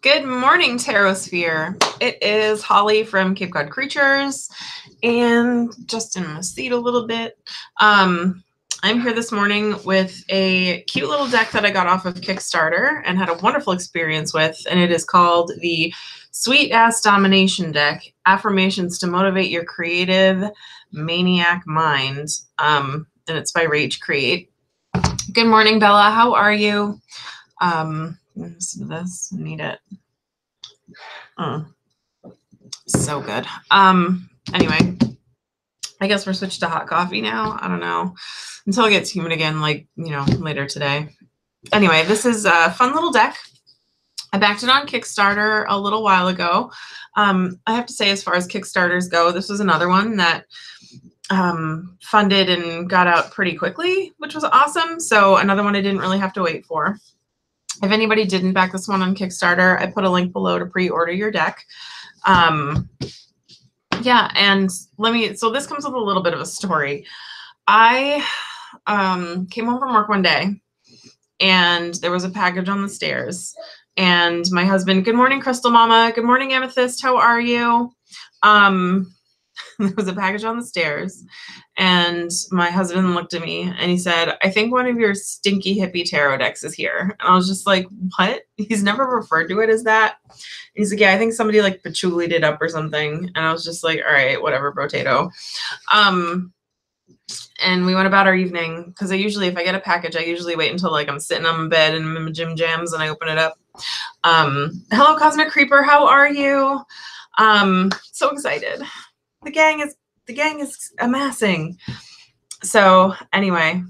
Good morning, Tarosphere. It is Holly from Cape Cod Creatures, and just in my seat a little bit. I'm here this morning with a cute little deck that I got off of Kickstarter and had a wonderful experience with, and it is called the Sweet Ass Domination Deck, Affirmations to Motivate Your Creative Maniac Mind, and it's by Rage Create. Good morning, Bella. How are you? Listen to this. I need it. Oh, so good. Anyway, I guess we're switched to hot coffee now. I don't know. Until it gets humid again, later today. Anyway, this is a fun little deck. I backed it on Kickstarter a little while ago. I have to say, as far as Kickstarters go, this was another one that funded and got out pretty quickly, which was awesome. So another one I didn't really have to wait for. If anybody didn't back this one on Kickstarter, I put a link below to pre-order your deck. Yeah, and so this comes with a little bit of a story. I came home from work one day, and there was a package on the stairs. And my husband, good morning, Crystal Mama. Good morning, Amethyst. How are you? There was a package on the stairs, and my husband looked at me and he said, I think one of your stinky hippie tarot decks is here. And I was just like, what? He's never referred to it as that. And he's like, yeah, I think somebody like patchoulie'd it up or something. And I was just like, all right, whatever, potato. And we went about our evening, because if I get a package, I usually wait until like I'm sitting on my bed and I'm in my gym jams and I open it up. Hello, Cosmic Creeper. How are you? So excited. The gang is amassing. So anyway,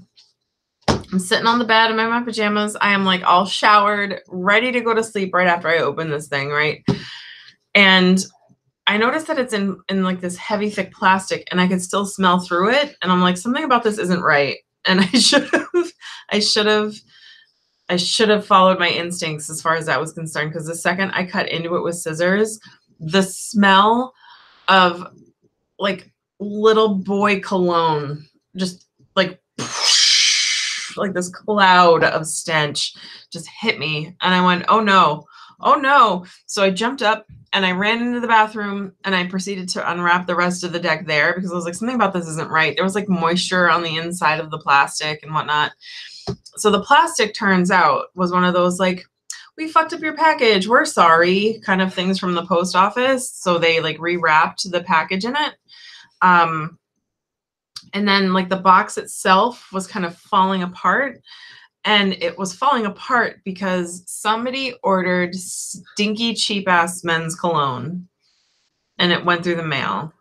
I'm sitting on the bed in my pajamas. I am like all showered, ready to go to sleep right after I open this thing, right? And I noticed that it's in like this heavy, thick plastic, and I could still smell through it. And I'm like, something about this isn't right. And I should have followed my instincts as far as that was concerned, because the second I cut into it with scissors, the smell of like little boy cologne, just like this cloud of stench just hit me. And I went, oh no. So I jumped up and I ran into the bathroom and I proceeded to unwrap the rest of the deck there, because I was like, something about this isn't right. There was like moisture on the inside of the plastic and whatnot. So the plastic, turns out, was one of those like, we fucked up your package, we're sorry kind of things from the post office. So they like rewrapped the package in it. And then like the box itself was kind of falling apart, and it was falling apart because somebody ordered stinky cheap ass men's cologne, and it went through the mail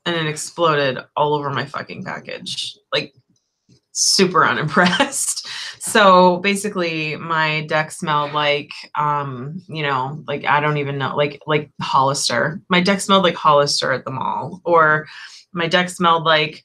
and it exploded all over my fucking package. Like, super unimpressed. So basically my deck smelled like, like, I don't even know, like Hollister. My deck smelled like Hollister at the mall, or my deck smelled like,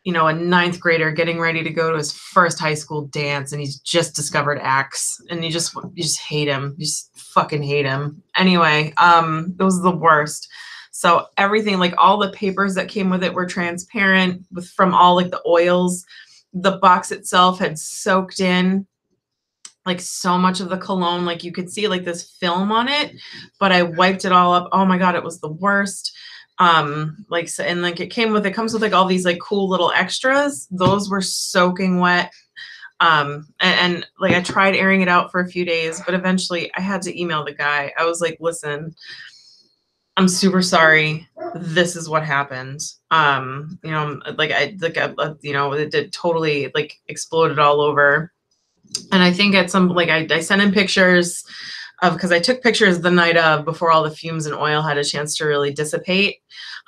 a 9th grader getting ready to go to his first high school dance, and he's just discovered Axe, and you just hate him. You just fucking hate him. Anyway, it was the worst. So everything, like all the papers that came with it were transparent from all like the oils. The box itself had soaked in like so much of the cologne, like you could see like this film on it, but I wiped it all up. Oh my God, it was the worst. It comes with like all these like cool little extras. Those were soaking wet. And like I tried airing it out for a few days, but eventually I had to email the guy. I was like, listen, I'm super sorry. This is what happened. It did totally like exploded all over. And I think at some, like I sent him pictures of, because I took pictures the night of, before all the fumes and oil had a chance to really dissipate.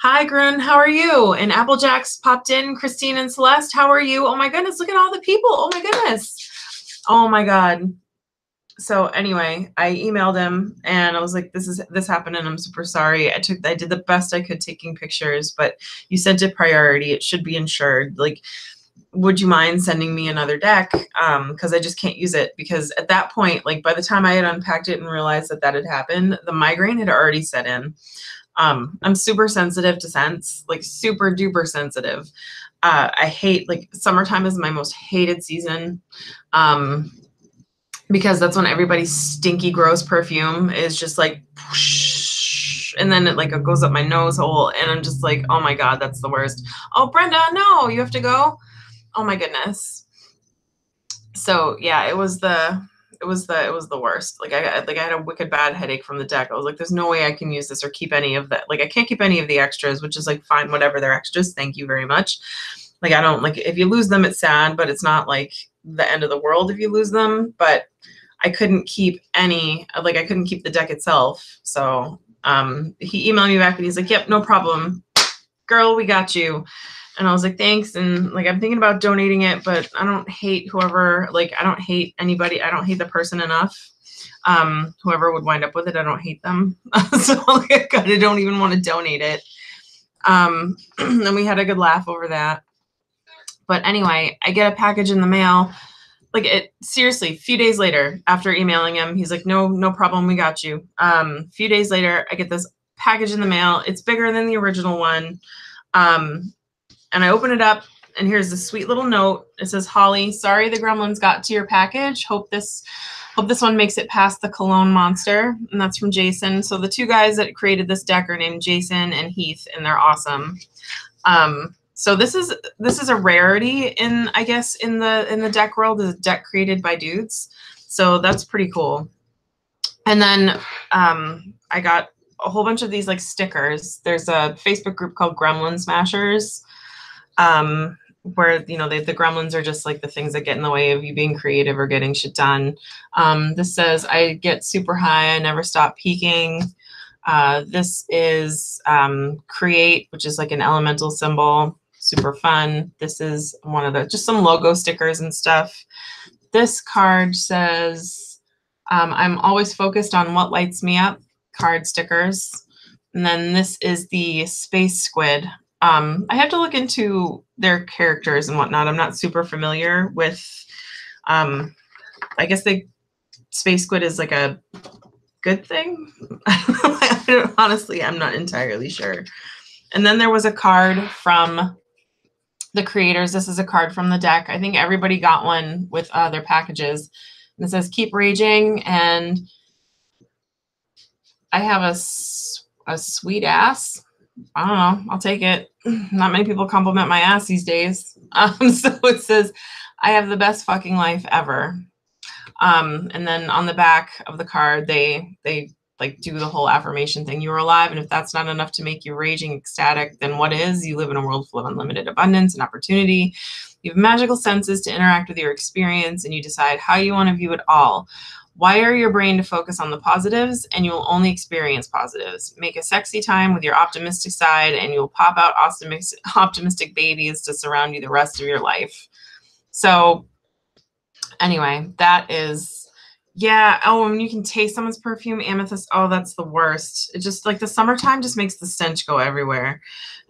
Hi, Grun, how are you? And Applejack's popped in. Christine and Celeste, how are you? Oh my goodness, look at all the people. Oh my goodness. Oh my God. So anyway, I emailed him and I was like, this happened and I'm super sorry. I did the best I could taking pictures, but you sent it priority. It should be insured. Like, would you mind sending me another deck? Because I just can't use it, because at that point, like by the time I had unpacked it and realized that had happened, the migraine had already set in. I'm super sensitive to scents, like super duper sensitive. I hate, like, summertime is my most hated season. because that's when everybody's stinky, gross perfume is just like, whoosh, and then it like it goes up my nose hole, and I'm just like, oh my God, that's the worst. Oh, Brenda, no, you have to go. Oh my goodness. So yeah, it was the worst. Like I had a wicked bad headache from the deck. I was like, there's no way I can use this or keep any of that. Like I can't keep any of the extras, which is like fine, whatever, they're extras. Thank you very much. Like I don't like if you lose them, it's sad, but it's not like the end of the world if you lose them. But I couldn't keep any, like I couldn't keep the deck itself. So he emailed me back and he's like, yep, no problem. Girl, we got you. And I was like, thanks. And like, I'm thinking about donating it, but I don't hate whoever, like, I don't hate anybody. I don't hate the person enough. Whoever would wind up with it, I don't hate them. So like, I kind of don't even want to donate it. And we had a good laugh over that. But anyway, I get a package in the mail. Like it seriously, a few days later after emailing him, he's like, no problem. We got you. A few days later, I get this package in the mail. It's bigger than the original one. And I open it up and here's this sweet little note. It says, Holly, sorry the gremlins got to your package. Hope this one makes it past the cologne monster. And that's from Jason. So the two guys that created this deck are named Jason and Heath, and they're awesome. So this is a rarity in, I guess, in the deck world, is a deck created by dudes. So that's pretty cool. And then I got a whole bunch of these like stickers. There's a Facebook group called Gremlin Smashers, where, you know, the gremlins are just like the things that get in the way of you being creative or getting shit done. This says, I get super high, I never stop peaking. This is create, which is like an elemental symbol, super fun. This is one of the, just some logo stickers and stuff. This card says, I'm always focused on what lights me up, card stickers. And then this is the space squid. I have to look into their characters and whatnot. I'm not super familiar with, I guess space squid is like a good thing. Honestly, I'm not entirely sure. And then there was a card from the creators. This is a card from the deck. I think everybody got one with their packages. And it says, keep raging. And I have a sweet ass. I don't know. I'll take it. Not many people compliment my ass these days. So it says, I have the best fucking life ever. And then on the back of the card, they like do the whole affirmation thing. You are alive. And if that's not enough to make you raging ecstatic, then what is? You live in a world full of unlimited abundance and opportunity. You have magical senses to interact with your experience, and you decide how you want to view it all. Wire your brain to focus on the positives, and you will only experience positives. Make a sexy time with your optimistic side, and you'll pop out optimistic babies to surround you the rest of your life. So anyway, that is, yeah. Oh, and you can taste someone's perfume, amethyst. Oh, that's the worst. It just, like, the summertime just makes the stench go everywhere.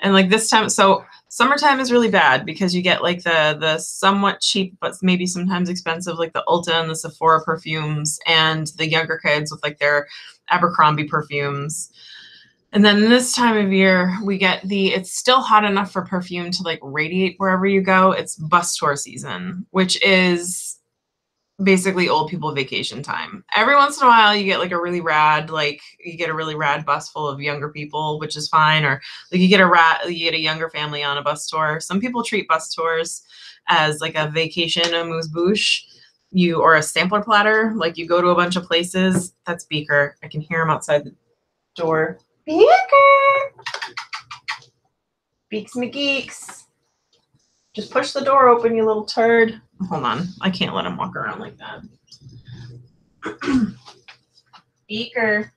And like this time, so summertime is really bad because you get like the somewhat cheap, but maybe sometimes expensive, like the Ulta and the Sephora perfumes, and the younger kids with like their Abercrombie perfumes. And then this time of year, we get it's still hot enough for perfume to like radiate wherever you go. It's bus tour season, which is basically old people vacation time. Every once in a while you get like a really rad, like you get a really rad bus full of younger people, which is fine. Or like you get a younger family on a bus tour. Some people treat bus tours as like a vacation amuse-bouche, or a sampler platter. Like you go to a bunch of places. That's Beaker. I can hear him outside the door. Beaker! Beaks McGeeks. Just push the door open, you little turd. Hold on. I can't let him walk around like that. Beaker.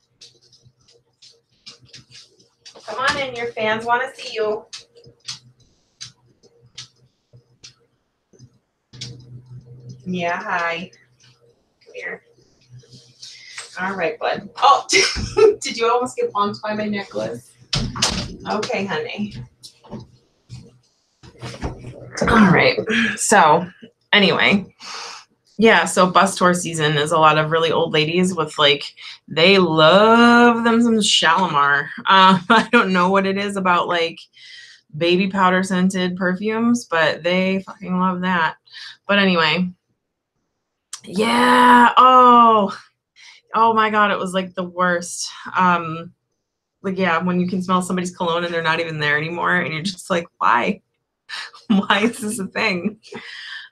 Come on in. Your fans want to see you. Yeah, hi. Come here. All right, bud. Oh, did you almost get bumped by my necklace? Okay, honey. All right. So anyway, yeah, so bus tour season is a lot of really old ladies with like, they love them some Shalimar. I don't know what it is about like baby powder scented perfumes, but they fucking love that. But anyway, Yeah. Oh, oh my God. It was like the worst. Like, yeah, when you can smell somebody's cologne and they're not even there anymore. And you're just like, why? Why is this a thing?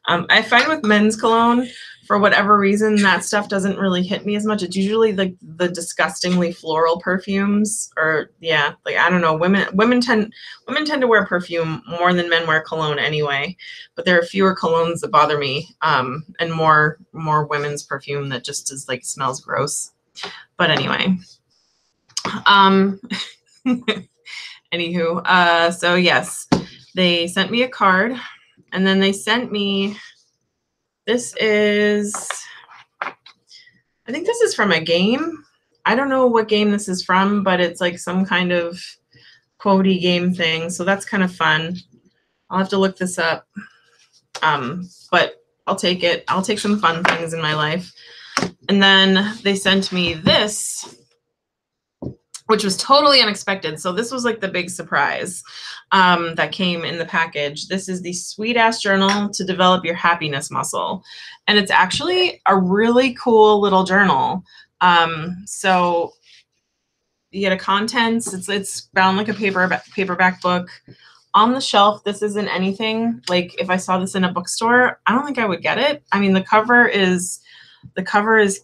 I find with men's cologne, for whatever reason, that stuff doesn't really hit me as much. It's usually like the disgustingly floral perfumes, or yeah, like I don't know. Women tend to wear perfume more than men wear cologne anyway. But there are fewer colognes that bother me, and more women's perfume that just is like smells gross. But anyway, um, anywho, so yes, they sent me a card, and then they sent me. This is, I think this is from a game. I don't know what game this is from, but it's like some kind of quotey game thing. So that's kind of fun. I'll have to look this up. But I'll take it. I'll take some fun things in my life. And then they sent me this, which was totally unexpected. So this was like the big surprise that came in the package. This is the Sweet Ass Journal to Develop Your Happiness Muscle. And it's actually a really cool little journal. So you get a contents. It's bound like a paperback book. On the shelf, this isn't anything. Like if I saw this in a bookstore, I don't think I would get it. I mean, the cover is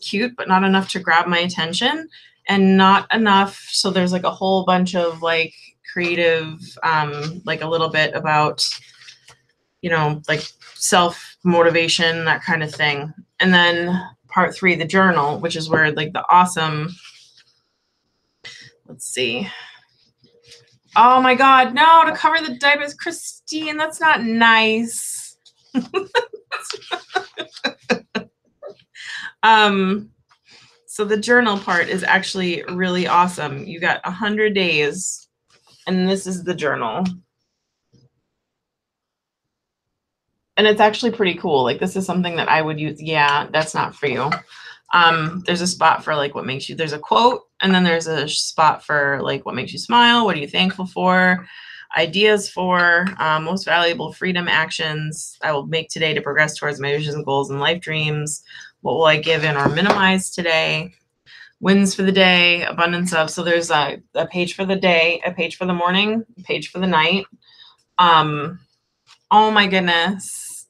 cute, but not enough to grab my attention. And not enough. So there's like a whole bunch of like creative, like a little bit about, you know, like self-motivation, that kind of thing. And then part 3, the journal, which is where like the awesome, let's see. Oh my God, no, to cover the diapers, Christine, that's not nice. So the journal part is actually really awesome. You got 100 days, and this is the journal. And it's actually pretty cool. Like this is something that I would use. Yeah, that's not for you. There's a spot for like what makes you, there's a quote, and then there's a spot for like what makes you smile, what are you thankful for, ideas for, most valuable freedom actions I will make today to progress towards my visions and goals and life dreams. What will I give in or minimize today? Wins for the day, abundance of. So there's a page for the day, a page for the morning, a page for the night. Oh my goodness.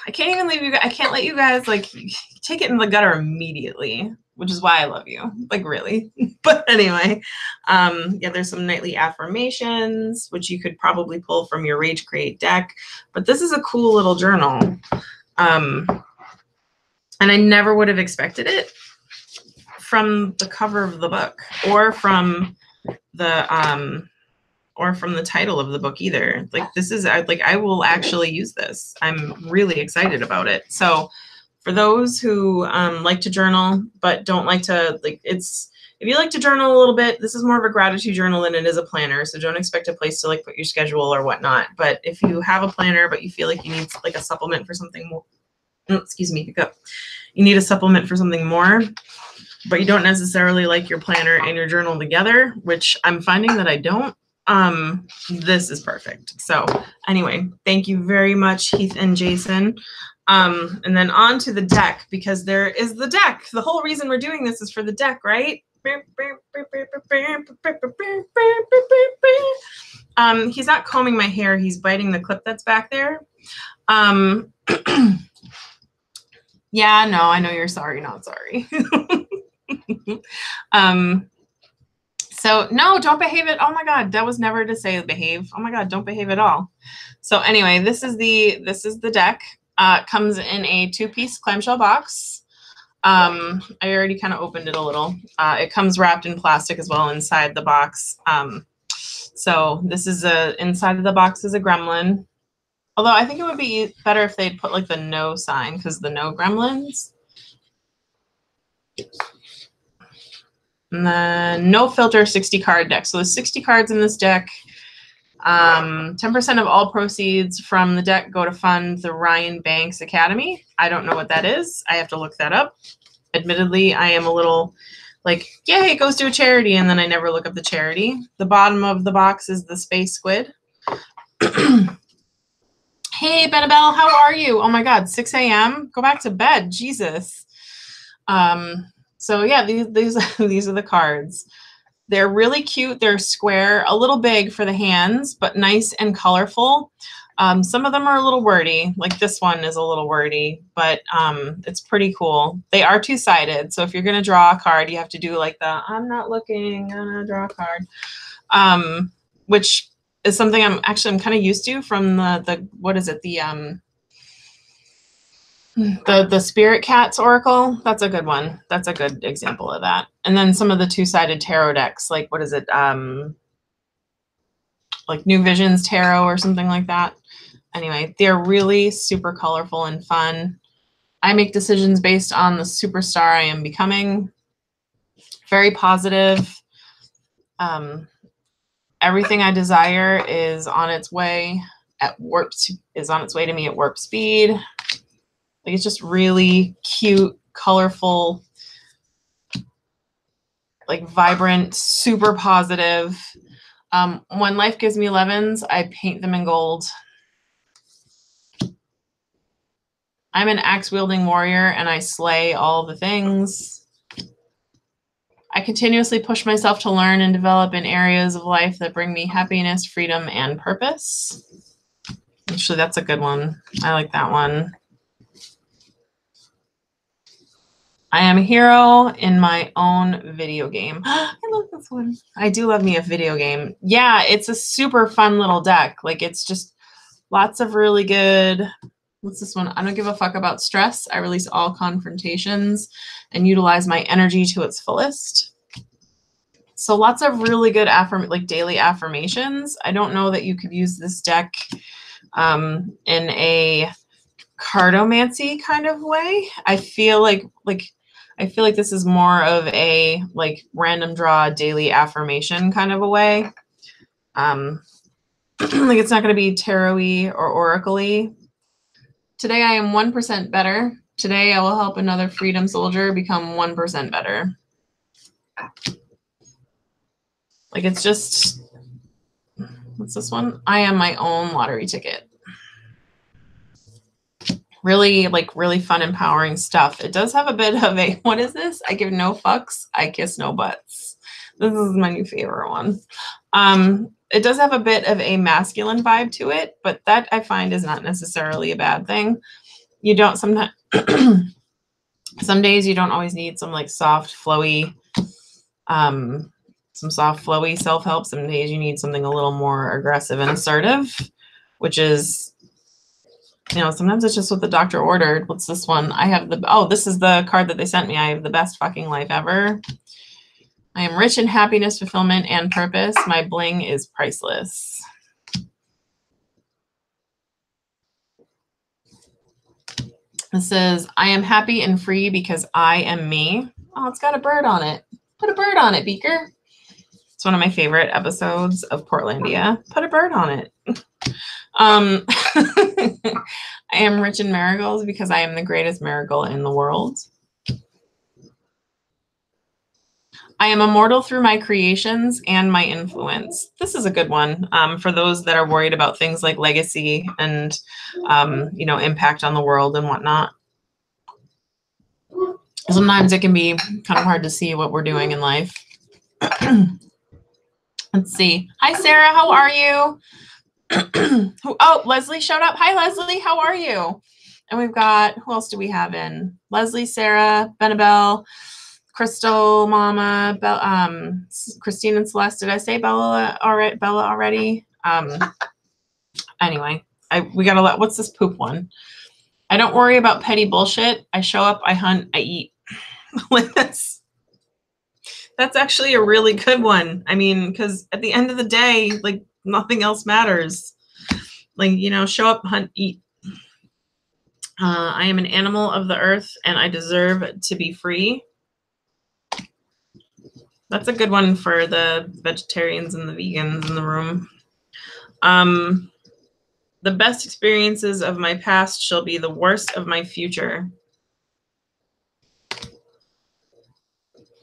I can't even leave you. I can't let you guys like take it in the gutter immediately, which is why I love you. Like really. But anyway, yeah, there's some nightly affirmations, which you could probably pull from your Rage Create deck. But this is a cool little journal. And I never would have expected it from the cover of the book or from the title of the book either. Like this is like I will actually use this. I'm really excited about it. So for those who like to journal but don't like to like it's if you like to journal a little bit, this is more of a gratitude journal than it is a planner. So don't expect a place to like put your schedule or whatnot. But if you have a planner but you feel like you need like a supplement for something more, excuse me, hiccup. You need a supplement for something more, but you don't necessarily like your planner and your journal together, which I'm finding that I don't. This is perfect. So anyway, thank you very much, Heath and Jason. And then on to the deck, because there is the deck. The whole reason we're doing this is for the deck, right? He's not combing my hair. He's biting the clip that's back there. Yeah, no, I know you're sorry, not sorry. So no, don't behave it. Oh my God, that was never to say behave. Oh my God, don't behave at all. So anyway, this is the deck. It comes in a 2-piece clamshell box. I already kind of opened it a little. It comes wrapped in plastic as well inside the box. So this is inside of the box is a gremlin. Although I think it would be better if they'd put like the no sign, because the no gremlins. And then no filter 60 card deck. So there's 60 cards in this deck. 10% of all proceeds from the deck go to fund the Ryan Banks Academy. I don't know what that is. I have to look that up. Admittedly, I am a little like, yay, it goes to a charity, and then I never look up the charity. The bottom of the box is the Space Squid. Hey, Benabelle, how are you? Oh my God, 6 a.m. Go back to bed. Jesus. So yeah, these these are the cards. They're really cute. They're square, a little big for the hands, but nice and colorful. Some of them are a little wordy, like this one is a little wordy, but it's pretty cool. They are two-sided, so if you're going to draw a card, you have to do like the, I'm not looking, I'm going to draw a card, which is something I'm kind of used to from the what is it, the Spirit Cats Oracle. That's a good one. That's a good example of that. And then some of the two-sided tarot decks, like what is it, like New Visions Tarot or something like that. Anyway, they're really super colorful and fun. I make decisions based on the superstar I am becoming. Very positive. Everything I desire is on its way to me at warp speed. Like, it's just really cute, colorful, like vibrant, super positive. When life gives me lemons, I paint them in gold. I'm an axe-wielding warrior, and I slay all the things. I continuously push myself to learn and develop in areas of life that bring me happiness, freedom, and purpose. Actually, that's a good one. I like that one. I am a hero in my own video game. I love this one. I do love me a video game. Yeah, it's a super fun little deck. Like, it's just lots of really good... What's this one? I don't give a fuck about stress. I release all confrontations and utilize my energy to its fullest. So lots of really good daily affirmations. I don't know that you could use this deck in a cardomancy kind of way. I feel like this is more of a like random draw daily affirmation kind of a way. Like, it's not going to be tarot-y or oracle-y. Today I am 1% better. Today I will help another freedom soldier become 1% better. Like, it's just, what's this one? I am my own lottery ticket. Really, like, really fun, empowering stuff. It does have a bit of a, what is this? I give no fucks, I kiss no butts. This is my new favorite one. It does have a bit of a masculine vibe to it, but that I find is not necessarily a bad thing. You don't sometimes, some days you don't always need some like soft, flowy, self-help. Some days you need something a little more aggressive and assertive, which is, you know, sometimes it's just what the doctor ordered. What's this one? I have this is the card that they sent me. I have the best fucking life ever. I am rich in happiness, fulfillment, and purpose. My bling is priceless. This says, I am happy and free because I am me. Oh, it's got a bird on it. Put a bird on it, Beaker. It's one of my favorite episodes of Portlandia. Put a bird on it. I am rich in miracles because I am the greatest miracle in the world. I am immortal through my creations and my influence. This is a good one for those that are worried about things like legacy and, you know, impact on the world and whatnot. Sometimes it can be kind of hard to see what we're doing in life. Let's see. Hi, Sarah. How are you? Oh, Leslie showed up. Hi, Leslie. How are you? And we've got, who else do we have in? Leslie, Sarah, Benabelle, Crystal, Mama, Christine and Celeste. Did I say Bella already? Anyway, we got to let, what's this poop one? I don't worry about petty bullshit. I show up, I hunt, I eat. That's actually a really good one. I mean, because at the end of the day, like, nothing else matters. Like, you know, show up, hunt, eat. I am an animal of the earth and I deserve to be free. That's a good one for the vegetarians and the vegans in the room. The best experiences of my past shall be the worst of my future.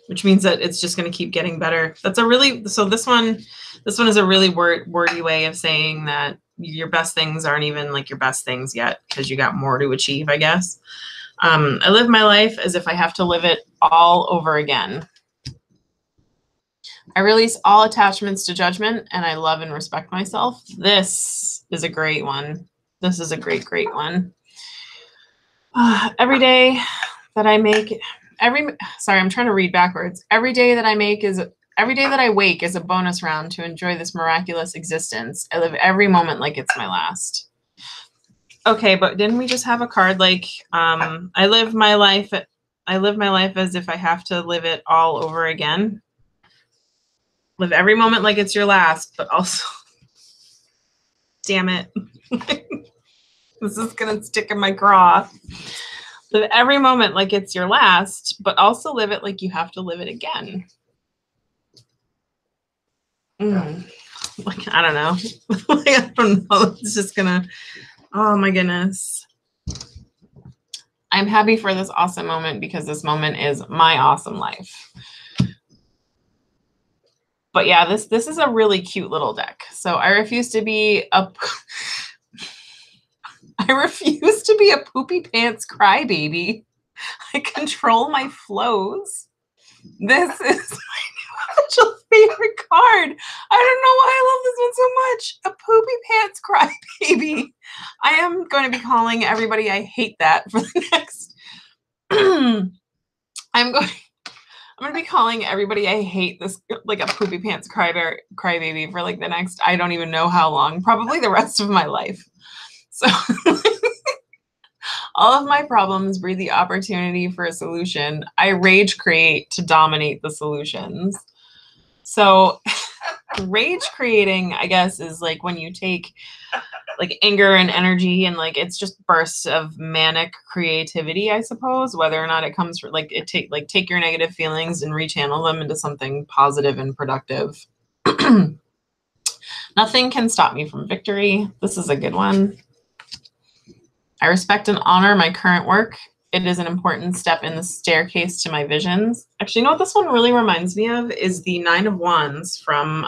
Which means that it's just going to keep getting better. That's a really, so this one is a really wordy way of saying that your best things aren't even like your best things yet because you got more to achieve, I guess. I live my life as if I have to live it all over again. I release all attachments to judgment, and I love and respect myself. This is a great one. This is a great, great one. Every day that I make, I'm trying to read backwards. Every day that I wake is a bonus round to enjoy this miraculous existence. I live every moment like it's my last. Okay, but didn't we just have a card like I live my life as if I have to live it all over again? Live every moment like it's your last, but also damn it. This is gonna stick in my craw. Live every moment like it's your last, but also live it like you have to live it again. Like, I don't know. Like, I don't know. It's just gonna, oh my goodness. I'm happy for this awesome moment because this moment is my awesome life. But yeah, this is a really cute little deck. So I refuse to be a poopy pants crybaby. I control my flows. This is my actual favorite card. I don't know why I love this one so much. A poopy pants crybaby. I am going to be calling everybody I hate that for the next. I'm going to be calling everybody I hate this like a poopy pants crybaby for like the next, I don't even know how long, probably the rest of my life. So all of my problems breed the opportunity for a solution. I rage create to dominate the solutions. So rage creating, I guess, is like when you take like anger and energy and like it's just bursts of manic creativity, I suppose, whether or not it comes from like take your negative feelings and rechannel them into something positive and productive. Nothing can stop me from victory. This is a good one. I respect and honor my current work. It is an important step in the staircase to my visions. Actually, you know what this one really reminds me of is the Nine of Wands from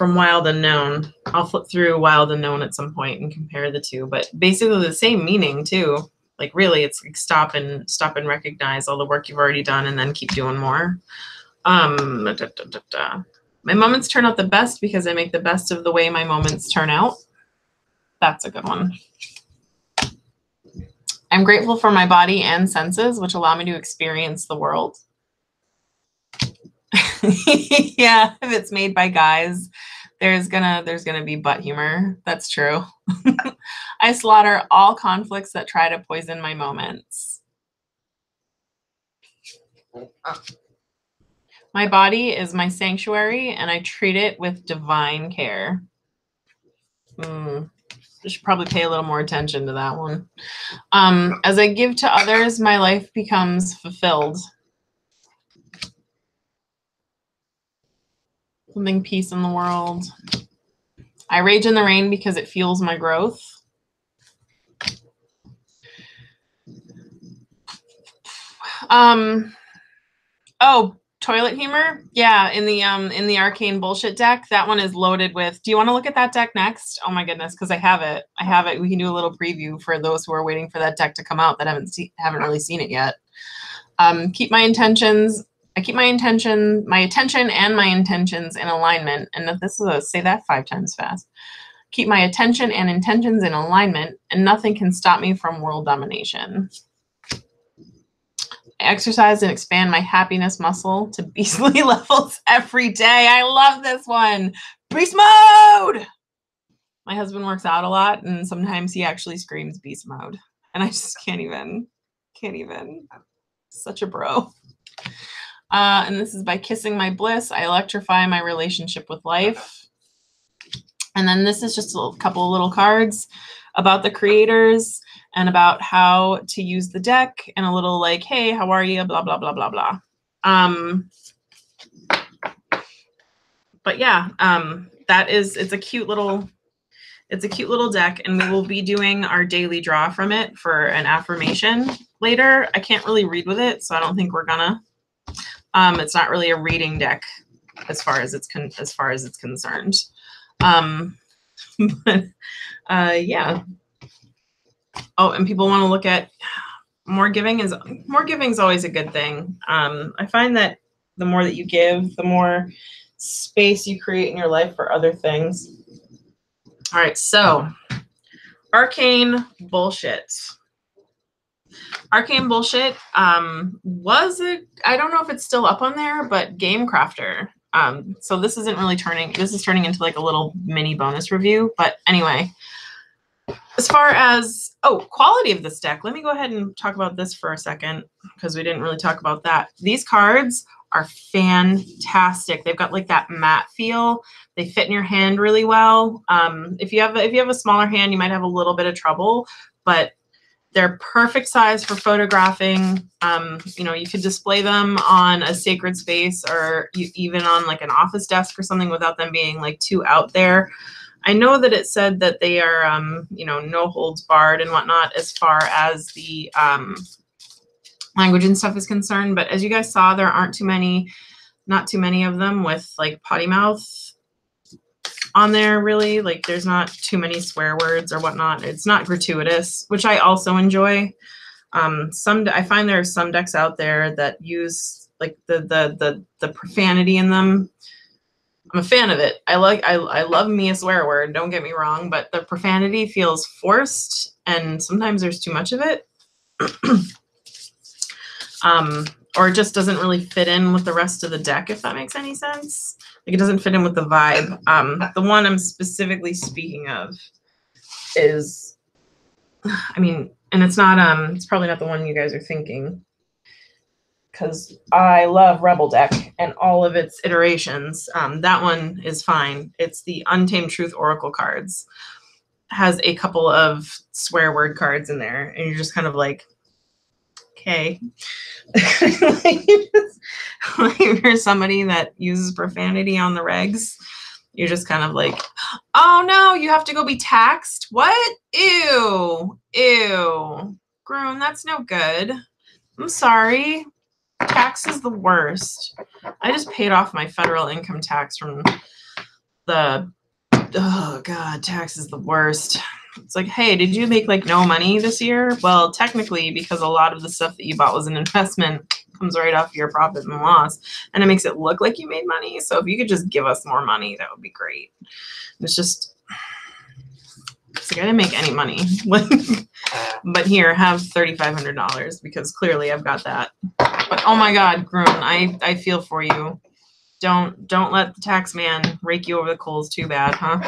Wild Unknown. I'll flip through Wild Unknown at some point and compare the two, but basically the same meaning too. Like really, it's like stop and recognize all the work you've already done and then keep doing more. My moments turn out the best because I make the best of the way my moments turn out. That's a good one. I'm grateful for my body and senses, which allow me to experience the world. Yeah, if it's made by guys, there's gonna be butt humor. That's true. I slaughter all conflicts that try to poison my moments. My body is my sanctuary, and I treat it with divine care. I should probably pay a little more attention to that one. As I give to others, my life becomes fulfilled. Something peace in the world. I rage in the rain because it fuels my growth. Oh, toilet humor. Yeah, in the arcane bullshit deck, that one is loaded with. Do you want to look at that deck next? Oh my goodness, because I have it. We can do a little preview for those who are waiting for that deck to come out that haven't really seen it yet. Keep my intentions. I keep my attention and my intentions in alignment. And this is say that 5 times fast. Keep my attention and intentions in alignment, and nothing can stop me from world domination. I exercise and expand my happiness muscle to beastly levels every day. I love this one. Beast mode! My husband works out a lot, and sometimes he actually screams beast mode. And I just can't even. Such a bro. And this is by kissing my bliss. I electrify my relationship with life. And then this is just a couple of little cards about the creators and about how to use the deck and a little like, hey, how are you? Blah, blah, blah, blah, blah. But yeah, it's a cute little deck, and we will be doing our daily draw from it for an affirmation later. I can't really read with it, so I don't think we're gonna. It's not really a reading deck as far as it's concerned. But yeah. Oh, and people want to look at more giving is always a good thing. I find that the more that you give, the more space you create in your life for other things. All right, so Arcane Bullshit. Arcane Bullshit was I don't know if it's still up on there, but Game Crafter. So this is turning into like a little mini bonus review. But anyway, as far as quality of this deck, let me go ahead and talk about this for a second because we didn't really talk about that. These cards are fantastic. They've got like that matte feel. They fit in your hand really well. If you have a smaller hand, you might have a little bit of trouble, but they're perfect size for photographing. You could display them on a sacred space or even on like an office desk or something without them being like too out there. I know that it said that they are, no holds barred and whatnot as far as the language and stuff is concerned. But as you guys saw, there aren't not too many of them with like potty mouth on there, really. Like there's not too many swear words or whatnot. It's not gratuitous, which I also enjoy. I find there are some decks out there that use like the profanity in them. I'm a fan of it. I love me a swear word, don't get me wrong, but the profanity feels forced and sometimes there's too much of it. Or it just doesn't really fit in with the rest of the deck, if that makes any sense. Like it doesn't fit in with the vibe. The one I'm specifically speaking of is, and it's not, it's probably not the one you guys are thinking, because I love Rebel Deck and all of its iterations. That one is fine. It's the Untamed Truth Oracle cards. Has a couple of swear word cards in there, and you're just kind of like, okay. Like if you're somebody that uses profanity on the regs, you're just kind of like, oh no, you have to go be taxed? What? Ew. Groon, that's no good. I'm sorry. Tax is the worst. I just paid off my federal income tax from oh God, tax is the worst. It's like, hey, did you make like no money this year? Well, technically, because a lot of the stuff that you bought was an investment, comes right off your profit and loss, and it makes it look like you made money. So if you could just give us more money, that would be great. It's like I didn't make any money. But here, have $3,500 because clearly I've got that. But oh my God, Groon, I feel for you. Don't let the tax man rake you over the coals too bad, huh?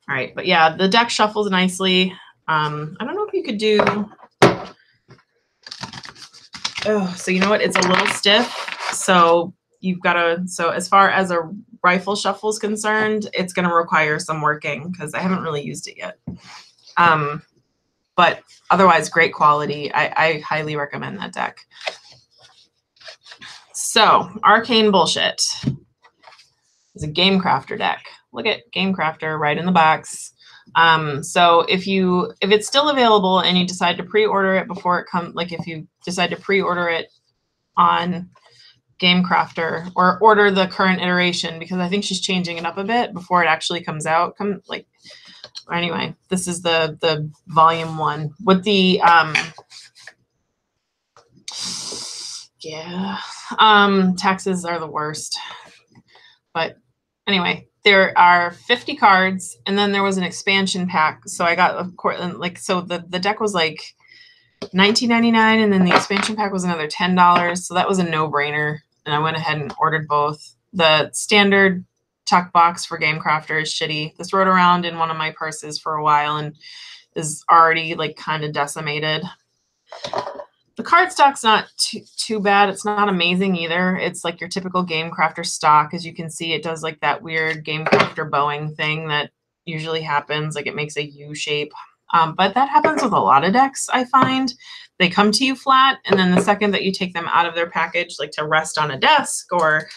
All right, but yeah, the deck shuffles nicely. I don't know if you could do. Oh, so you know what? It's a little stiff. So you've got to. So as far as a rifle shuffle is concerned, it's going to require some working because I haven't really used it yet. But otherwise, great quality. I highly recommend that deck. So Arcane Bullshit is a Game Crafter deck. Look at Game Crafter right in the box. So if it's still available and you decide to pre-order it before it comes, like if you decide to pre-order it on Game Crafter or order the current iteration, because I think she's changing it up a bit before it actually comes out. Anyway, this is the volume 1 with the taxes are the worst. But anyway, there are 50 cards, and then there was an expansion pack. So I got the deck was like $19.99, and then the expansion pack was another $10. So that was a no-brainer, and I went ahead and ordered both. The standard tuck box for Game Crafter is shitty. This rode around in one of my purses for a while and is already like kind of decimated. The cardstock's not too bad. It's not amazing either. It's like your typical Game Crafter stock. As you can see, it does like that weird Game Crafter bowing thing that usually happens. Like it makes a U shape. But that happens with a lot of decks, I find. They come to you flat, and then the second that you take them out of their package, like to rest on a desk or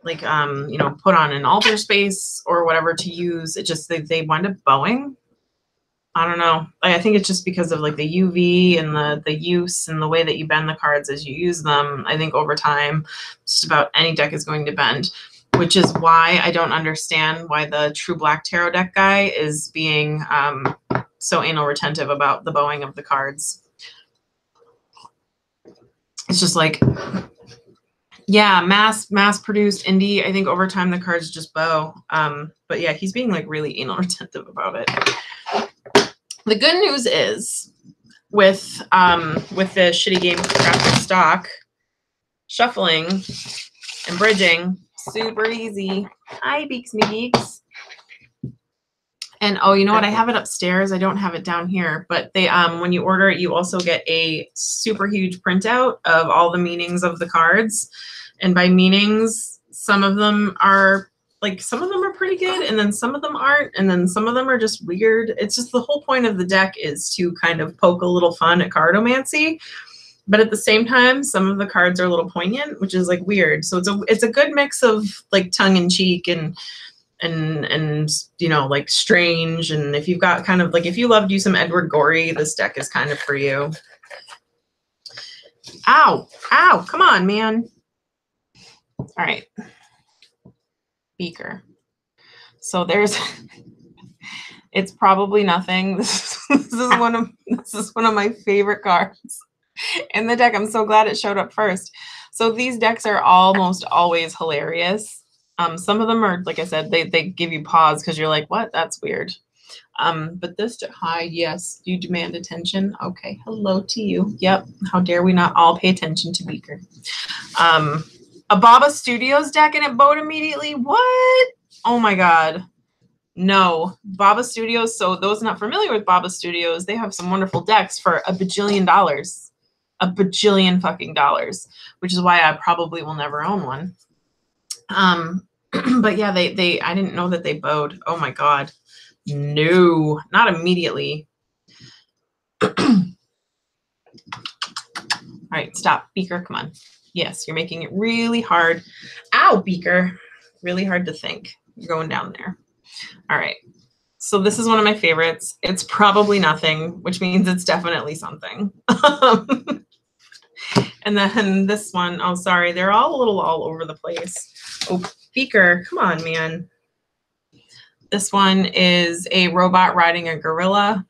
like, put on an altar space or whatever to use, it just, they wind up bowing. I don't know. I think it's just because of like the UV and the use and the way that you bend the cards as you use them. I think over time, just about any deck is going to bend. which is why I don't understand why the True Black Tarot deck guy is being so anal retentive about the bowing of the cards. It's just like, yeah, mass produced indie. I think over time the cards just bow. But yeah, he's being like really anal retentive about it. The good news is with the shitty game Crafted Stock, shuffling and bridging, super easy. Hi, Beaks Me Geeks. And oh, you know what? I have it upstairs. I don't have it down here. But they when you order it, you also get a super huge printout of all the meanings of the cards. And by meanings, some of them are pretty good, and then some of them aren't, and then some of them are just weird. It's just the whole point of the deck is to kind of poke a little fun at cardomancy. But at the same time, some of the cards are a little poignant, which is like weird. So it's a good mix of like tongue in cheek and you know, like strange. And if you've got kind of like, if you loved you some Edward Gorey, this deck is kind of for you. Ow, come on, man. All right, Beaker. So there's, it's probably nothing. This is one of my favorite cards in the deck. I'm so glad it showed up first. So these decks are almost always hilarious. Some of them are, like I said, they give you pause because you're like, what? That's weird. But this, hi, yes, you demand attention. Okay, hello to you. Yep, how dare we not all pay attention to Beaker. A Baba Studios deck and it bowed immediately. What? Oh my God. No, Baba Studios. So those not familiar with Baba Studios, they have some wonderful decks for $1 bajillion. $1 bajillion fucking dollars, which is why I probably will never own one. But yeah, I didn't know that they bowed. Oh my God. No, not immediately. All right, stop. Beaker, come on. Yes, you're making it really hard. Ow, Beaker. Really hard to think. You're going down there. All right. So this is one of my favorites. It's probably nothing, which means it's definitely something. And then this one, oh, sorry. They're all a little all over the place. Oh, Beaker, come on, man. This one is a robot riding a gorilla.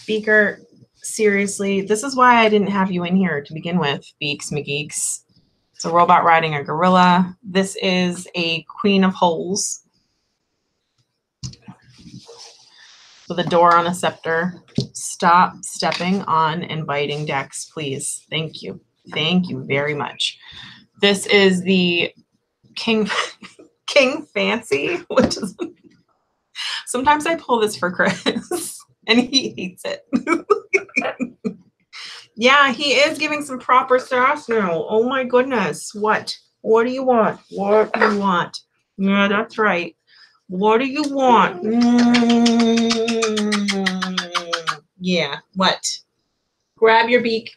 Beaker, seriously, this is why I didn't have you in here to begin with, Beaks McGeeks. It's a robot riding a gorilla. This is a Queen of Holes with a door on a scepter. Stop stepping on and biting decks, please. Thank you. Thank you very much. This is the King Fancy, which is sometimes I pull this for Chris and he hates it. Yeah, he is giving some proper sass now. Oh my goodness. What do you want? What do you want? Yeah, that's right. What do you want? Yeah, what? Grab your beak.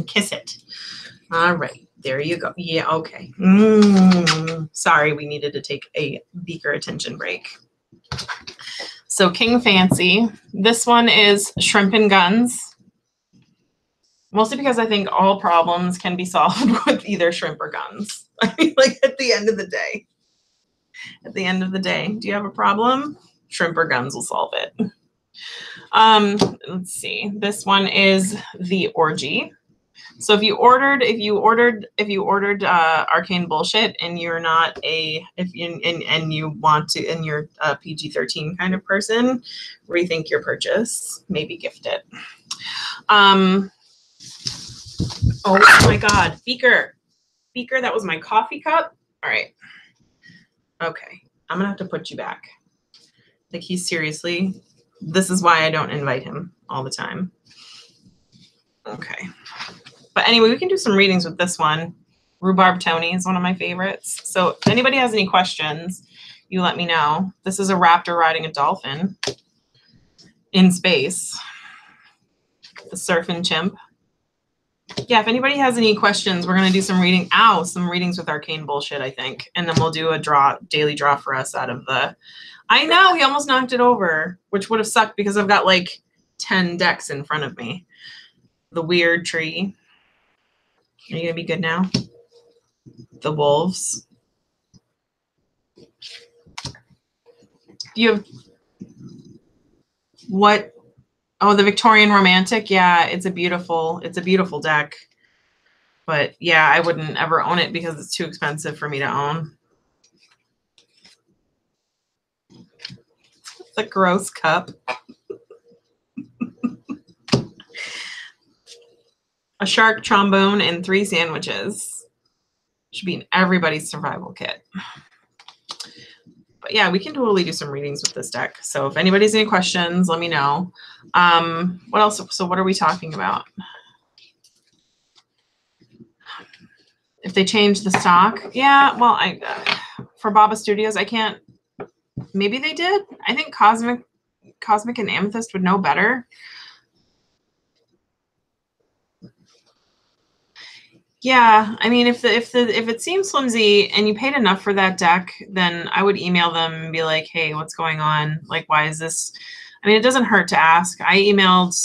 Kiss it. All right. There you go. Yeah, okay. Sorry, we needed to take a Beaker attention break. So King Fancy. This one is Shrimp and Guns. Mostly because I think all problems can be solved with either shrimp or guns. I mean, like at the end of the day. At the end of the day, do you have a problem? Shrimp or guns will solve it. Let's see. This one is the Orgy. So if you ordered Arcane Bullshit and you're not and you want to, and you're a PG-13 kind of person, rethink your purchase. Maybe gift it. Oh my God, Beaker, that was my coffee cup. All right. Okay, I'm gonna have to put you back. Like, he's seriously, this is why I don't invite him all the time. Okay. But anyway, we can do some readings with this one. Rhubarb Tony is one of my favorites. So if anybody has any questions, you let me know. This is a raptor riding a dolphin in space. The Surfing Chimp. Yeah, if anybody has any questions, we're going to do some reading. Some readings with Arcane Bullshit, I think. And then we'll do a daily draw for us out of the... I know, he almost knocked it over, which would have sucked because I've got like 10 decks in front of me. The Weird Tree. Are you going to be good now? The wolves. You have what? Oh, the Victorian Romantic. Yeah, it's a beautiful deck. But yeah, I wouldn't ever own it because it's too expensive for me to own. The gross cup. A shark trombone and 3 sandwiches. Should be in everybody's survival kit. But yeah, we can totally do some readings with this deck. So if anybody's any questions, let me know. What else? So what are we talking about? If they change the stock, yeah. Well, for Baba Studios, I can't. Maybe they did. I think Cosmic and Amethyst would know better. Yeah, I mean, if it seems flimsy and you paid enough for that deck, then I would email them and be like, hey, what's going on? Like, why is this? I mean, it doesn't hurt to ask. I emailed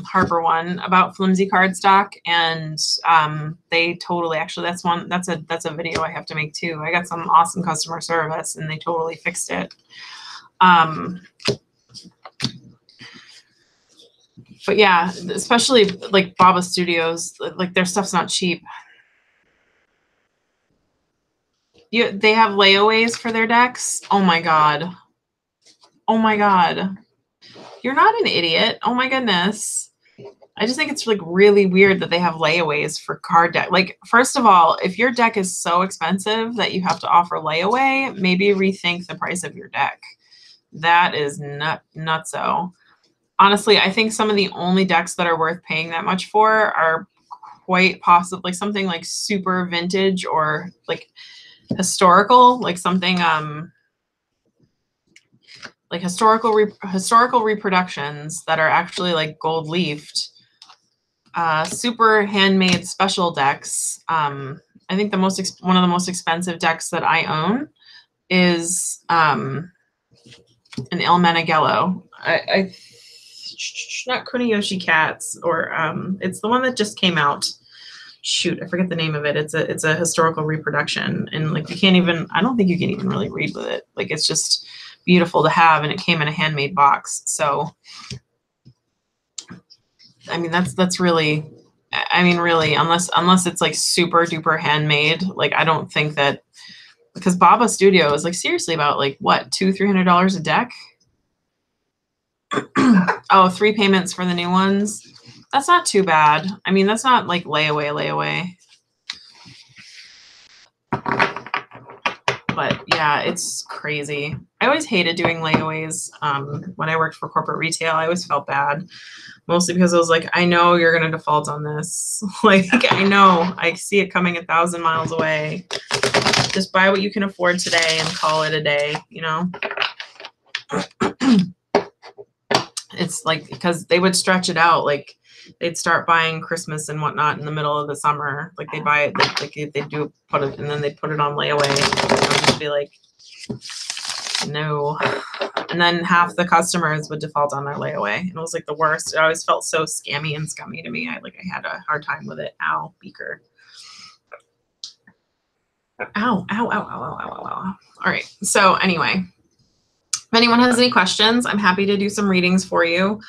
Harper One about flimsy card stock, and they totally, actually, that's a video I have to make too. I got some awesome customer service, and they totally fixed it. But yeah, especially like Baba Studios, like their stuff's not cheap. They have layaways for their decks. Oh my god. Oh my god. You're not an idiot. Oh my goodness. I just think it's like really weird that they have layaways for card deck. Like, first of all, if your deck is so expensive that you have to offer layaway, maybe rethink the price of your deck. That is nutso. Honestly, I think some of the only decks that are worth paying that much for are quite possibly something like super vintage or like historical, like something like historical reproductions that are actually like gold leafed, super handmade special decks. I think one of the most expensive decks that I own is an Il Meneghello. Not Kuniyoshi Cats, or it's the one that just came out. Shoot, I forget the name of it. It's a historical reproduction, and like I don't think you can even really read with it. Like, it's just beautiful to have, and it came in a handmade box. So I mean, that's really, I mean, really, unless it's like super duper handmade, like I don't think that, because Baba Studio is like seriously about like what, $200-300 a deck. Oh, 3 payments for the new ones. That's not too bad. I mean, that's not like layaway. But yeah, it's crazy. I always hated doing layaways. When I worked for corporate retail, I always felt bad, mostly because I was like, I know you're going to default on this. Like, I know, I see it coming 1,000 miles away. Just buy what you can afford today and call it a day, you know? It's like, because they would stretch it out. Like, they'd start buying Christmas and whatnot in the middle of the summer. Like, they buy it, like they do put it, and then they put it on layaway. And I would just be like, no. And then half the customers would default on their layaway. And it was like the worst. It always felt so scammy and scummy to me. I had a hard time with it. Ow, beaker. Ow. All right. So anyway, if anyone has any questions, I'm happy to do some readings for you.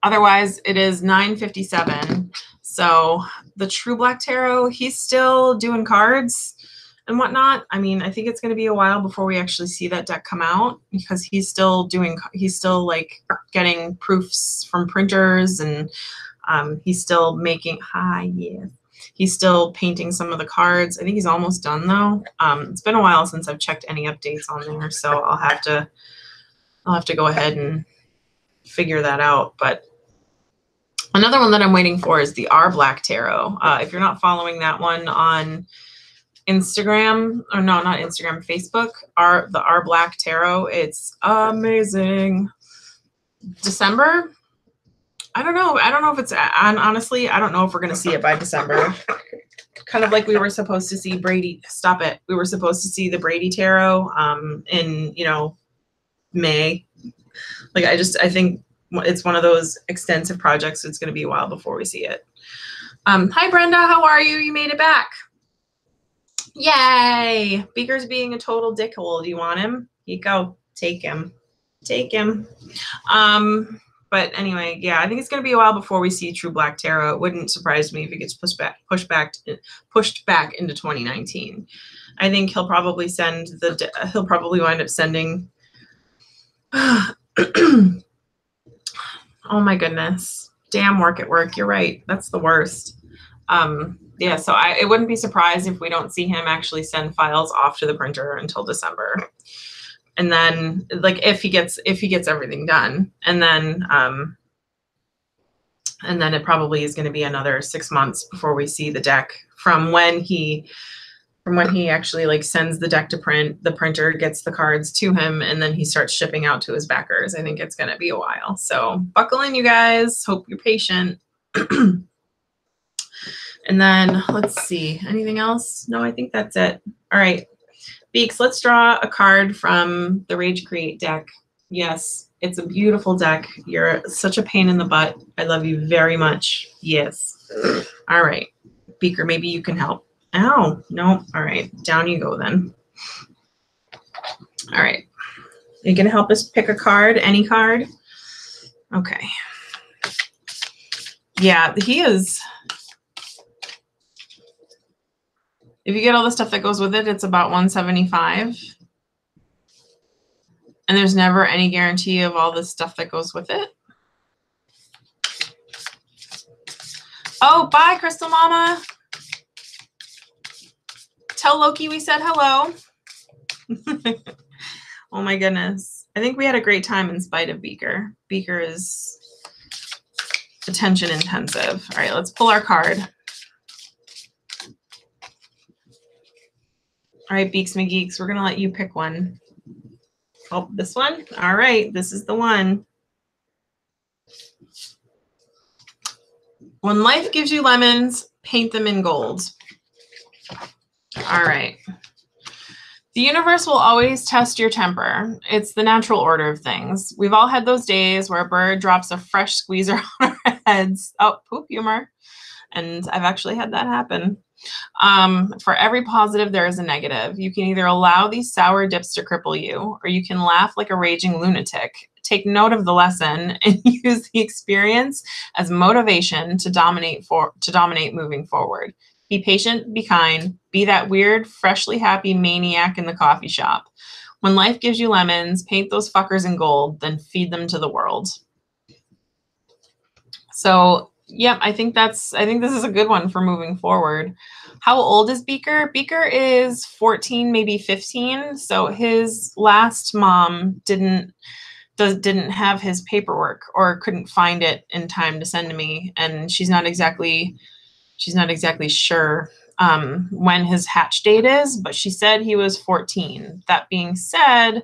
Otherwise, it is 9:57. So the True Black Tarot, he's still doing cards and whatnot. I mean, I think it's going to be a while before we actually see that deck come out, because he's still like getting proofs from printers, and he's still making, he's still painting some of the cards. I think he's almost done though. It's been a while since I've checked any updates on there, so I'll have to go ahead and figure that out. But another one that I'm waiting for is the R Black Tarot. If you're not following that one on Instagram, or no, not Instagram, Facebook, the R Black Tarot, it's amazing. December? I don't know if it's, honestly, I don't know if we're going to see it by December. Kind of like we were supposed to see Brady. Stop it. We were supposed to see the Brady Tarot in, May. Like, I think it's one of those extensive projects. So it's going to be a while before we see it. Hi, Brenda. How are you? You made it back. Yay! Beaker's being a total dickhole. Do you want him? Here you go. Take him. Take him. But anyway, yeah, I think it's going to be a while before we see True Black Tarot. It wouldn't surprise me if it gets pushed back into 2019. I think he'll probably he'll probably wind up sending. Oh my goodness. Damn, Work at Work. You're right. That's the worst. Yeah, so it wouldn't be surprised if we don't see him actually send files off to the printer until December. And then, like, if he gets everything done, and then it probably is going to be another 6 months before we see the deck from when he actually like sends the deck to print, the printer gets the cards to him, and then he starts shipping out to his backers. I think it's going to be a while. So buckle in, you guys. Hope you're patient. And then let's see, anything else? No, I think that's it. All right. Beaks, let's draw a card from the Rage Create deck. Yes, it's a beautiful deck. You're such a pain in the butt. I love you very much. Yes. All right. Beaker, maybe you can help. Ow, no. All right. Down you go then. All right. Are you going to help us pick a card? Any card? Okay. Yeah, he is. If you get all the stuff that goes with it, it's about $175. And there's never any guarantee of all the stuff that goes with it. Oh, bye, Crystal Mama. Tell Loki we said hello. Oh my goodness. I think we had a great time in spite of Beaker. Beaker is attention intensive. All right, let's pull our card. All right, Beaks McGeeks, we're going to let you pick one. Oh, this one? All right, this is the one. When life gives you lemons, paint them in gold. All right. The universe will always test your temper. It's the natural order of things. We've all had those days where a bird drops a fresh squeezer on our heads. Oh, poop humor. And I've actually had that happen. For every positive, there is a negative. You can either allow these sour dips to cripple you, or you can laugh like a raging lunatic. Take note of the lesson and use the experience as motivation to dominate moving forward. Be patient, be kind, be that weird, freshly happy maniac in the coffee shop. When life gives you lemons, paint those fuckers in gold, then feed them to the world. So, yeah, I think this is a good one for moving forward. How old is Beaker? Beaker is 14, maybe 15. So his last mom didn't have his paperwork or couldn't find it in time to send to me, and she's not exactly sure when his hatch date is, but she said he was 14. That being said,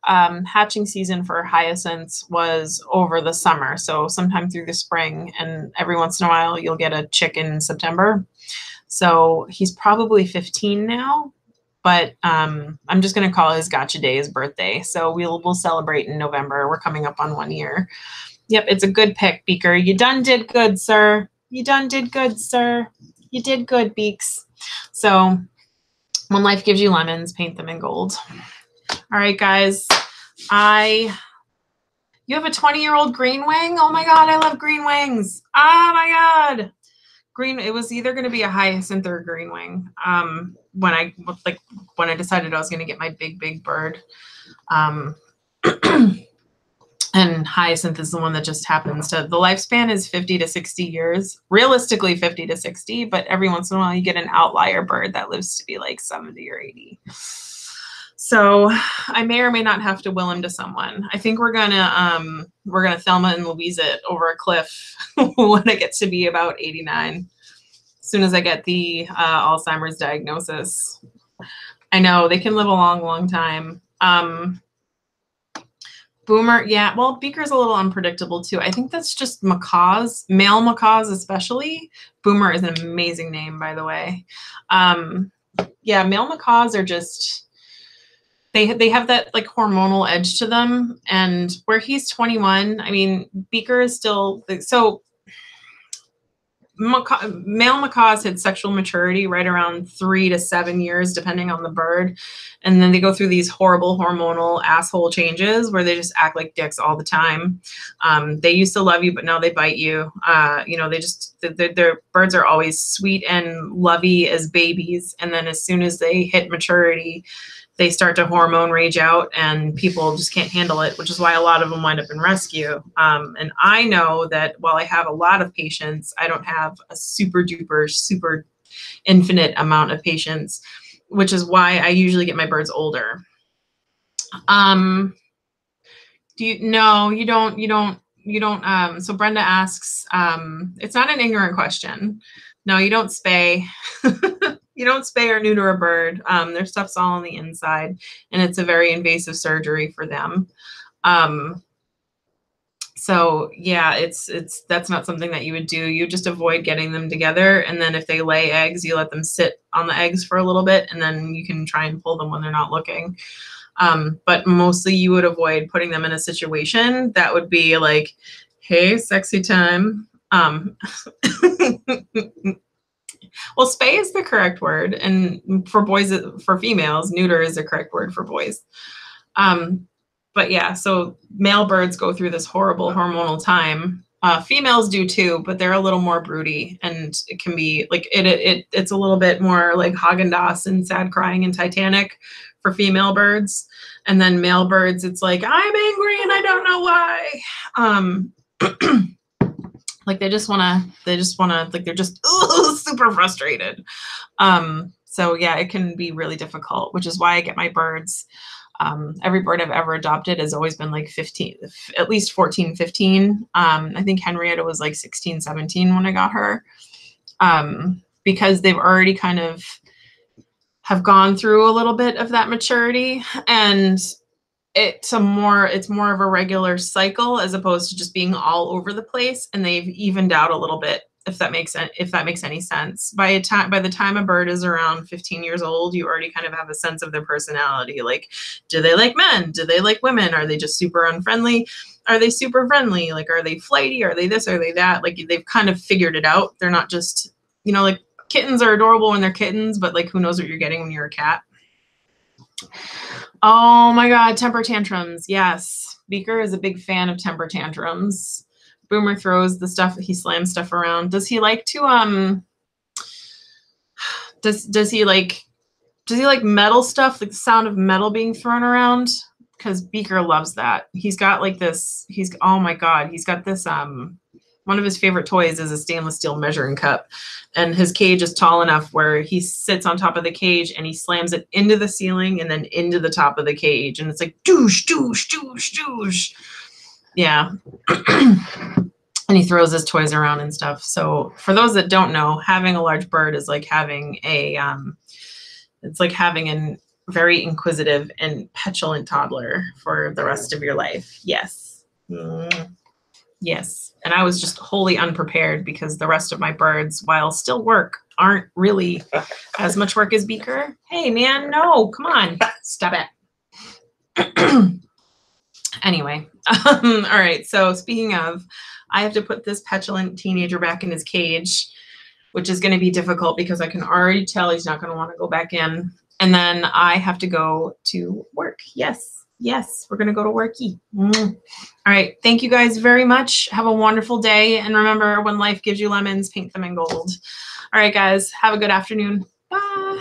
hatching season for hyacinths was over the summer, so sometime through the spring, and every once in a while you'll get a chick in September. So he's probably 15 now, but I'm just going to call his gotcha day his birthday. So we'll celebrate in November. We're coming up on 1 year. Yep, it's a good pick, Beaker. You done did good, sir. You done did good, sir. You did good, Beaks. So when life gives you lemons, paint them in gold. All right, guys. You have a 20-year-old green wing? Oh my God, I love green wings. Oh my God. Green, it was either going to be a hyacinth or a green wing. When I decided I was going to get my big bird. And hyacinth is the one that just happens to, the lifespan is 50 to 60 years, realistically 50 to 60, but every once in a while you get an outlier bird that lives to be like 70 or 80. So I may or may not have to will him to someone. I think we're gonna Thelma and Louise it over a cliff when I get to be about 89. As soon as I get the Alzheimer's diagnosis. I know they can live a long time. Boomer, yeah, well, Beaker's a little unpredictable too. I think that's just macaws, male macaws especially. Boomer is an amazing name, by the way. Yeah, male macaws are just, they have that like hormonal edge to them. And where he's 21, I mean, Beaker is still, so male macaws hit sexual maturity right around 3 to 7 years, depending on the bird. And then they go through these horrible hormonal asshole changes where they just act like dicks all the time. They used to love you, but now they bite you. You know, they just, their birds are always sweet and lovey as babies. And then as soon as they hit maturity, they start to hormone rage out and people just can't handle it, which is why a lot of them wind up in rescue. And I know that while I have a lot of patience, I don't have a super duper, super infinite amount of patience, which is why I usually get my birds older. So Brenda asks, it's not an ignorant question. No, you don't spay. You don't spay or neuter a bird. Their stuff's all on the inside, and it's a very invasive surgery for them. So yeah, that's not something that you would do. You just avoid getting them together, and then if they lay eggs, you let them sit on the eggs for a little bit, and then you can try and pull them when they're not looking. But mostly you would avoid putting them in a situation that would be like, hey, sexy time. Well, spay is the correct word, and for boys, for females, neuter is the correct word for boys. But yeah, so male birds go through this horrible hormonal time. Females do too, but they're a little more broody, and it can be like it's a little bit more like Haagen-Dazs and sad crying and Titanic for female birds. And then male birds, it's like, I'm angry and I don't know why. Like they just wanna, like they're just super frustrated. So yeah, it can be really difficult, which is why I get my birds. Every bird I've ever adopted has always been like 15, at least 14, 15. I think Henrietta was like 16, 17 when I got her, because they've already kind of have gone through a little bit of that maturity, and it's more of a regular cycle as opposed to just being all over the place, and they've evened out a little bit, if that makes any sense. By the time a bird is around 15 years old, you already kind of have a sense of their personality. Like, do they like men? Do they like women? Are they just super unfriendly? Are they super friendly? Like, are they flighty? Are they this? Are they that? Like, they've kind of figured it out. They're not just, you know, like kittens are adorable when they're kittens, but like, who knows what you're getting when you're a cat? Oh my God, temper tantrums. Yes. Beaker is a big fan of temper tantrums. Boomer throws the stuff, he slams stuff around. Does he like to, does he like metal stuff, like the sound of metal being thrown around? Because Beaker loves that. He's got like this, oh my God, he's got this, one of his favorite toys is a stainless steel measuring cup, and his cage is tall enough where he sits on top of the cage and he slams it into the ceiling and then into the top of the cage. And it's like, doosh, doosh, doosh, doosh. Yeah. And he throws his toys around and stuff. So for those that don't know, having a large bird is like having it's like having a very inquisitive and petulant toddler for the rest of your life. Yes. Yes. And I was just wholly unprepared because the rest of my birds, while still work, aren't really as much work as Beaker. Hey, man, no, come on. Stop it. Anyway. All right. So speaking of, I have to put this petulant teenager back in his cage, which is going to be difficult because I can already tell he's not going to want to go back in. And then I have to go to work. Yes. Yes, we're going to go to worky. All right. Thank you guys very much. Have a wonderful day. And remember, when life gives you lemons, paint them in gold. All right, guys. Have a good afternoon. Bye.